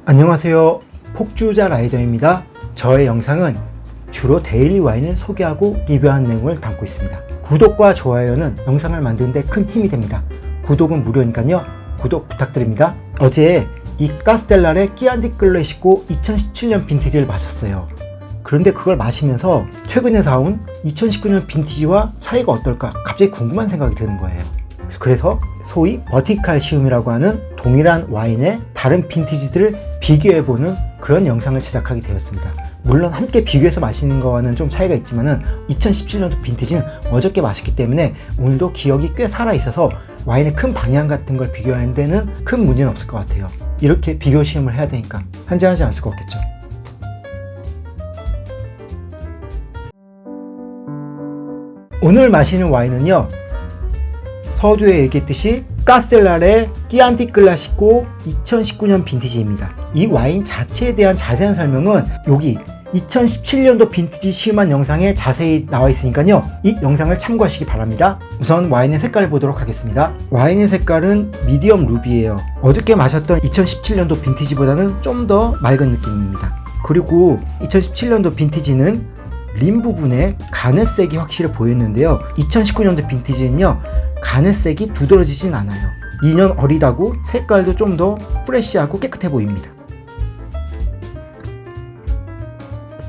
안녕하세요, 폭주자 라이더입니다. 저의 영상은 주로 데일리 와인을 소개하고 리뷰하는 내용을 담고 있습니다. 구독과 좋아요는 영상을 만드는 데 큰 힘이 됩니다. 구독은 무료니까요, 구독 부탁드립니다. 어제 이 까스텔라레 끼안디 클래시코 2017년 빈티지를 마셨어요. 그런데 그걸 마시면서 최근에 사온 2019년 빈티지와 차이가 어떨까 갑자기 궁금한 생각이 드는 거예요. 그래서 소위 버티칼 시음이라고 하는 동일한 와인의 다른 빈티지들을 비교해보는 그런 영상을 제작하게 되었습니다. 물론 함께 비교해서 마시는 거와는 좀 차이가 있지만은 2017년도 빈티지는 어저께 마셨기 때문에 오늘도 기억이 꽤 살아있어서 와인의 큰 방향 같은 걸 비교하는 데는 큰 문제는 없을 것 같아요. 이렇게 비교 시음을 해야 되니까 한잔하지 않을 수가 없겠죠. 오늘 마시는 와인은요, 서두에 얘기했듯이 까스텔라레 끼안티 클래시코 2019년 빈티지입니다. 이 와인 자체에 대한 자세한 설명은 여기 2017년도 빈티지 시음한 영상에 자세히 나와 있으니까요, 이 영상을 참고하시기 바랍니다. 우선 와인의 색깔을 보도록 하겠습니다. 와인의 색깔은 미디엄 루비예요. 어저께 마셨던 2017년도 빈티지보다는 좀 더 맑은 느낌입니다. 그리고 2017년도 빈티지는 림 부분에 가넷색이 확실히 보였는데요, 2019년도 빈티지는요, 가넷색이 두드러지진 않아요. 2년 어리다고 색깔도 좀 더 프레쉬하고 깨끗해 보입니다.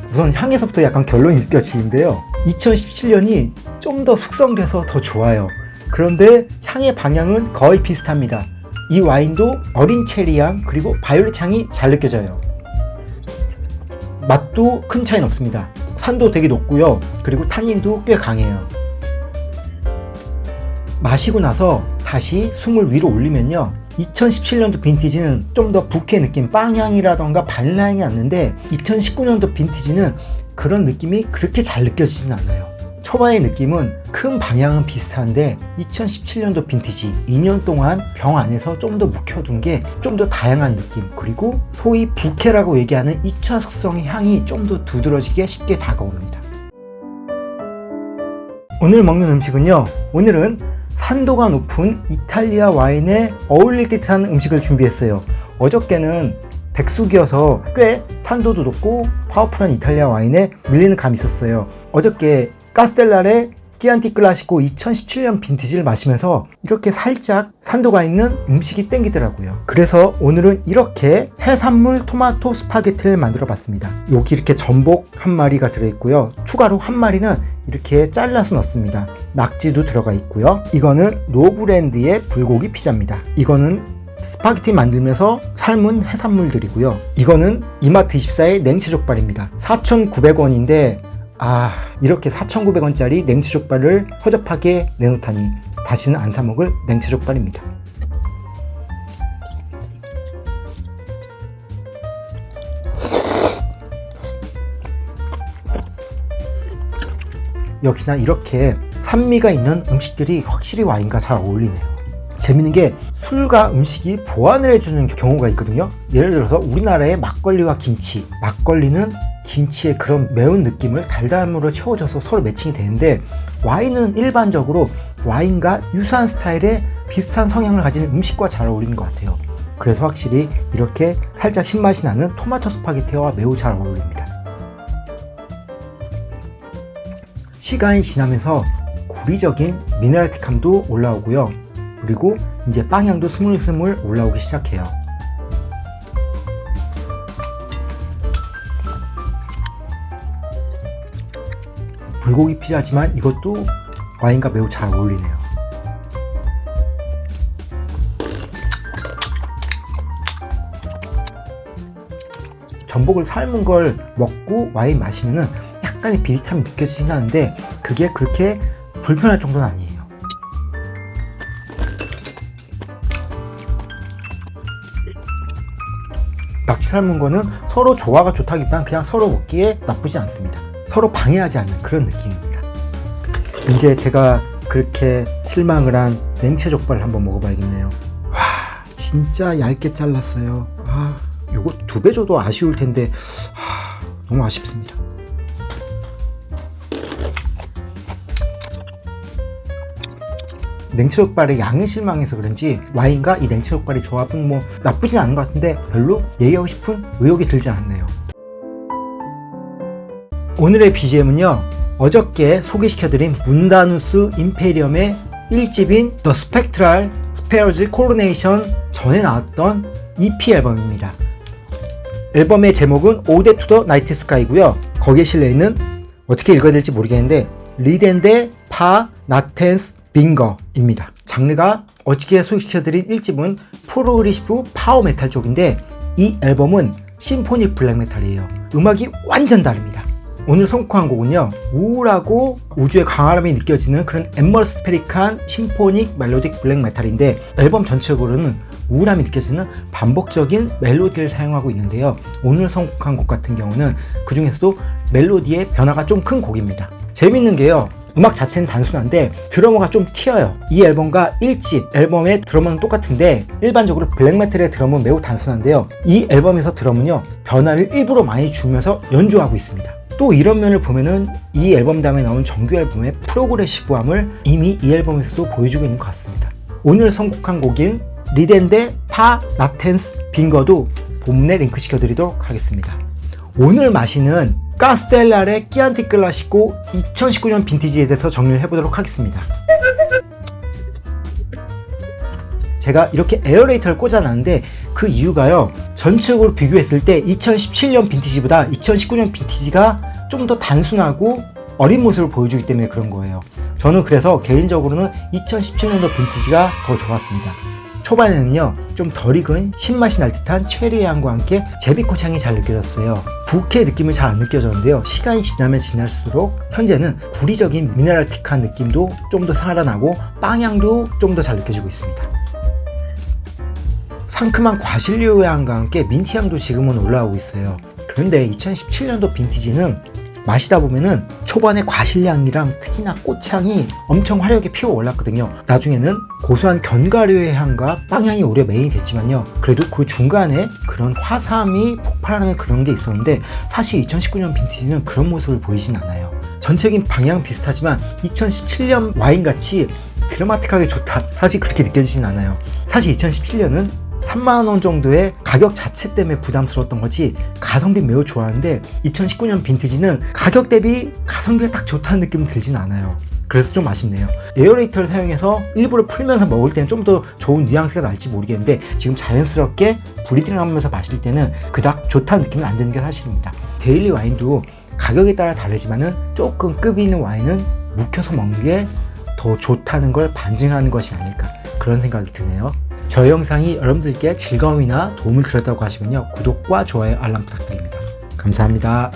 우선 향에서부터 약간 결론이 느껴지는데요, 2017년이 좀 더 숙성돼서 더 좋아요. 그런데 향의 방향은 거의 비슷합니다. 이 와인도 어린 체리향 그리고 바이올렛 향이 잘 느껴져요. 맛도 큰 차이는 없습니다. 산도 되게 높고요, 그리고 탄닌도 꽤 강해요. 마시고 나서 다시 숨을 위로 올리면요, 2017년도 빈티지는 좀 더 부케 느낌, 빵향이라던가 바닐라 향이 났는데 2019년도 빈티지는 그런 느낌이 그렇게 잘 느껴지진 않아요. 초반의 느낌은 큰 방향은 비슷한데 2017년도 빈티지 2년 동안 병 안에서 좀 더 묵혀둔 게 좀 더 다양한 느낌, 그리고 소위 부케라고 얘기하는 2차 숙성의 향이 좀 더 두드러지게 쉽게 다가옵니다. 오늘 먹는 음식은요, 오늘은 산도가 높은 이탈리아 와인에 어울릴 듯한 음식을 준비했어요. 어저께는 백숙이어서 꽤 산도도 높고 파워풀한 이탈리아 와인에 밀리는 감이 있었어요. 어저께 까스텔라레 끼안티 클래시코 2017년 빈티지를 마시면서 이렇게 살짝 산도가 있는 음식이 땡기더라고요. 그래서 오늘은 이렇게 해산물 토마토 스파게티를 만들어 봤습니다. 여기 이렇게 전복 한 마리가 들어있고요, 추가로 한 마리는 이렇게 잘라서 넣습니다. 낙지도 들어가 있고요. 이거는 노브랜드의 불고기 피자입니다. 이거는 스파게티 만들면서 삶은 해산물들이고요. 이거는 이마트24의 냉채족발입니다. 4,900원인데 이렇게 4,900원짜리 냉채족발을 허접하게 내놓다니 다시는 안 사먹을 냉채족발입니다. 역시나 이렇게 산미가 있는 음식들이 확실히 와인과 잘 어울리네요. 재밌는 게 술과 음식이 보완을 해주는 경우가 있거든요. 예를 들어서 우리나라의 막걸리와 김치, 막걸리는 김치의 그런 매운 느낌을 달달함으로 채워줘서 서로 매칭이 되는데, 와인은 일반적으로 와인과 유사한 스타일의 비슷한 성향을 가진 음식과 잘 어울리는 것 같아요. 그래서 확실히 이렇게 살짝 신맛이 나는 토마토 스파게티와 매우 잘 어울립니다. 시간이 지나면서 구리적인 미네랄틱함도 올라오고요, 그리고 이제 빵향도 스물스물 올라오기 시작해요. 불고기 피자지만 이것도 와인과 매우 잘 어울리네요. 전복을 삶은 걸 먹고 와인 마시면은 약간의 비릿함이 느껴지긴 하는데 그게 그렇게 불편할 정도는 아니에요. 낙지 삶은 거는 서로 조화가 좋다기보단 그냥 서로 먹기에 나쁘지 않습니다. 서로 방해하지 않는 그런 느낌입니다. 이제 제가 그렇게 실망을 한 냉채족발을 한번 먹어봐야겠네요. 와, 진짜 얇게 잘랐어요. 요거 2배 줘도 아쉬울 텐데 너무 아쉽습니다. 냉채족발의 양에 실망해서 그런지 와인과 이 냉채족발의 조합은 뭐 나쁘진 않은 것 같은데 별로 얘기하고 싶은 의욕이 들지 않네요. 오늘의 BGM은요, 어저께 소개시켜드린 문다누스 임페리엄의 1집인 The Spectral Spears Coronation 전에 나왔던 EP 앨범입니다. 앨범의 제목은 Ode to the Night Sky고요. 거기에 실려있는, 어떻게 읽어야 될지 모르겠는데, 리덴데 파 나텐스 빙거입니다. 장르가 어저께 소개시켜드린 1집은 프로그레시브 파워 메탈 쪽인데, 이 앨범은 심포닉 블랙 메탈이에요. 음악이 완전 다릅니다. 오늘 선곡한 곡은요, 우울하고 우주의 강함이 느껴지는 그런 앰머스페릭한 심포닉 멜로딕 블랙 메탈인데, 앨범 전체적으로는 우울함이 느껴지는 반복적인 멜로디를 사용하고 있는데요, 오늘 선곡한 곡 같은 경우는 그 중에서도 멜로디의 변화가 좀 큰 곡입니다. 재밌는 게요, 음악 자체는 단순한데 드러머가 좀 튀어요. 이 앨범과 1집 앨범의 드러머는 똑같은데 일반적으로 블랙메탈의 드럼은 매우 단순한데요, 이 앨범에서 드럼은요, 변화를 일부러 많이 주면서 연주하고 있습니다. 또 이런 면을 보면은 이 앨범 다음에 나온 정규 앨범의 프로그레시브함을 이미 이 앨범에서도 보여주고 있는 것 같습니다. 오늘 선곡한 곡인 리덴데 파 나텐스 빙거도 본문에 링크 시켜드리도록 하겠습니다. 오늘 마시는 카스텔랄의 끼안티 클라시코 2019년 빈티지에 대해서 정리를 해보도록 하겠습니다. 제가 이렇게 에어레이터를 꽂아놨는데 그 이유가요, 전체적으로 비교했을 때 2017년 빈티지보다 2019년 빈티지가 좀 더 단순하고 어린 모습을 보여주기 때문에 그런 거예요. 저는 그래서 개인적으로는 2017년도 빈티지가 더 좋았습니다. 초반에는요, 좀 덜 익은 신맛이 날 듯한 체리의 향과 함께 제비꽃 향이 잘 느껴졌어요. 부케의 느낌은 잘 안 느껴졌는데요, 시간이 지나면 지날수록 현재는 구리적인 미네랄틱한 느낌도 좀 더 살아나고 빵향도 좀 더 잘 느껴지고 있습니다. 상큼한 과실류의 향과 함께 민트향도 지금은 올라오고 있어요. 그런데 2017년도 빈티지는 마시다 보면은 초반에 과실향이랑 특히나 꽃향이 엄청 화려하게 피어 올랐거든요. 나중에는 고소한 견과류의 향과 빵향이 오히려 메인이 됐지만요, 그래도 그 중간에 그런 화사함이 폭발하는 그런 게 있었는데, 사실 2019년 빈티지는 그런 모습을 보이진 않아요. 전체적인 방향 비슷하지만 2017년 와인같이 드라마틱하게 좋다, 사실 그렇게 느껴지진 않아요. 사실 2017년은 3만원 정도의 가격 자체 때문에 부담스러웠던 거지 가성비 매우 좋아하는데, 2019년 빈티지는 가격 대비 가성비가 딱 좋다는 느낌은 들진 않아요. 그래서 좀 아쉽네요. 에어레이터를 사용해서 일부러 풀면서 먹을 때는 좀 더 좋은 뉘앙스가 날지 모르겠는데, 지금 자연스럽게 브리딩 하면서 마실 때는 그닥 좋다는 느낌은 안 드는 게 사실입니다. 데일리 와인도 가격에 따라 다르지만은 조금 급이 있는 와인은 묵혀서 먹는 게 더 좋다는 걸 반증하는 것이 아닐까, 그런 생각이 드네요. 저희 영상이 여러분들께 즐거움이나 도움을 드렸다고 하시면요, 구독과 좋아요, 알람 부탁드립니다. 감사합니다.